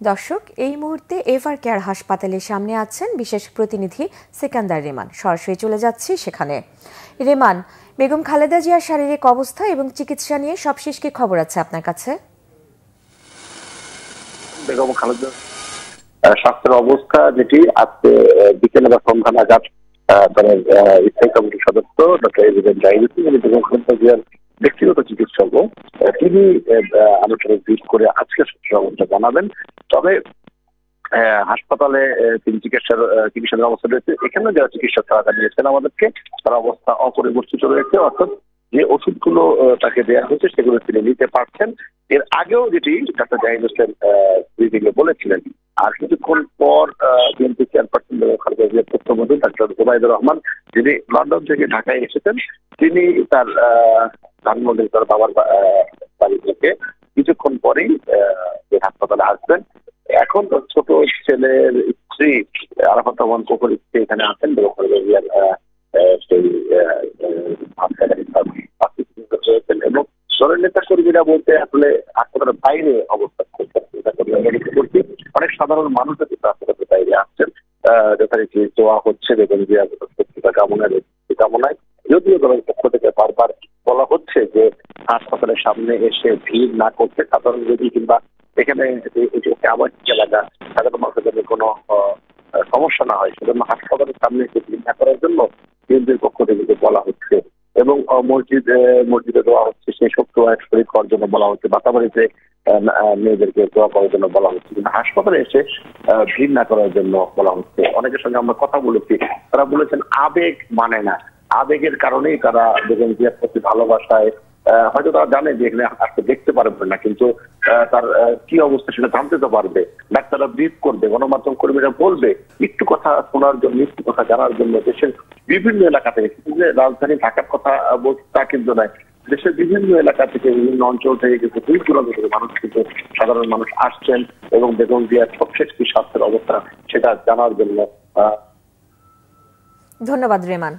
দর্শক, এই মুহূর্তে এভার কেয়ার হাসপাতালের সামনে আছেন বিশেষ প্রতিনিধি সিকান্দার রেমান। সরাসরি চলে যাচ্ছি সেখানে। রেমান, বেগম খালেদা জিয়ার শারীরিক অবস্থা এবং চিকিৎসা নিয়ে সবশেষ কি খবর আছে আপনার কাছে? বেগম খালেদা স্বাস্থ্যের অবস্থা যেটি আজকে বিকেলে বা সন্ধ্যা নাগাদ দলের স্থায়ী কমিটির সদস্য ডক্টর এবিএম জাহিদুদ্দিন তিনি বেগম খালেদা জিয়ার ব্যক্তিগত চিকিৎসক তিনি আলোচনায় ভিড় করে আজকে স্বাস্থ্যের অবস্থা জানাবেন। তবে হাসপাতালে তিনি চিকিৎসার অবস্থা রয়েছে। এখানে যারা চিকিৎসক তারা জানিয়েছেন আমাদেরকে তার অবস্থা অপরিবর্তিত রয়েছে, অর্থাৎ যে ওষুধগুলো তাকে দেওয়া হয়েছে সেগুলো তিনি নিতে পারছেন। এর আগেও যেটি ডাক্তার জাহিদ হোসেন ব্রিফিংয়ে বলেছিলেন। আর কিছুক্ষণ পর বিএনপি চেয়ারপারসন বেগম খালেদা জিয়ার তথ্যমন্ত্রী ডাক্তার ওবায়দুর রহমান, যিনি লন্ডন থেকে ঢাকায় এসেছেন, তিনি তার ধানমন্ডি তার বাবার বাড়ি থেকে কিছুক্ষণ পরেই হাসপাতালে আসবেন। এখন ছোট ছেলের স্ত্রী আরাফাত রহমান কোকর স্ত্রী এখানে আছেন বেগম খালেদা জিয়ার সেই এবং দলের নেতা কর্মীরা বলতে আসলে হাসপাতালের বাইরে অবস্থান করছেন। অনেক সাধারণ মানুষ হাসপাতালের বাইরে আসছেন, যথারীতি দোয়া হচ্ছে বেগম জিয়ার কামনায়। যদিও দলের পক্ষ থেকে বারবার বলা হচ্ছে যে হাসপাতালের সামনে এসে ভিড় না করতে, সাধারণ রোগী কিংবা এখানে আবাসিক এলাকা সাধারণ মানুষের জন্য কোনো সমস্যা না হয় সেজন্য হাসপাতালের সামনে এসে ভিড় না করার জন্য বিএনপির পক্ষ থেকে বলা হচ্ছে। এবং মসজিদে দোয়া হচ্ছে, সেই সব দোয়া শরীর করার জন্য বলা হচ্ছে। বাতাবাড়িতে মেয়েদেরকে দোয়া করার জন্য বলা হচ্ছে, কিন্তু হাসপাতালে এসে ভিড় না করার জন্য বলা হচ্ছে। অনেকের সঙ্গে আমরা কথা বলেছি, তারা বলেছেন আবেগ মানে না, আবেগের কারণেই তারা বেগম জিয়ার প্রতি ভালোবাসায় হয়তো তারা জানে যে এখানে আসতে দেখতে পারবে না, কিন্তু তার কি অবস্থা সেটা জানতে তো পারবে। ডাক্তাররা ব্রিফ করবে, গণমাধ্যম কর্মীরা বলবে, একটু কথা শোনার জন্য, একটু কথা জানার জন্য দেশের বিভিন্ন এলাকা থেকে, রাজধানী ঢাকার কথা বলছে তা কিন্তু নয়, দেশের বিভিন্ন এলাকা থেকে, বিভিন্ন অঞ্চল থেকে কিন্তু দুই দূরান্ত থেকে মানুষ কিন্তু সাধারণ মানুষ আসছেন এবং বেগম জিয়ার সবশেষ কি স্বাস্থ্যের অবস্থা সেটা জানার জন্য। ধন্যবাদ রেমান।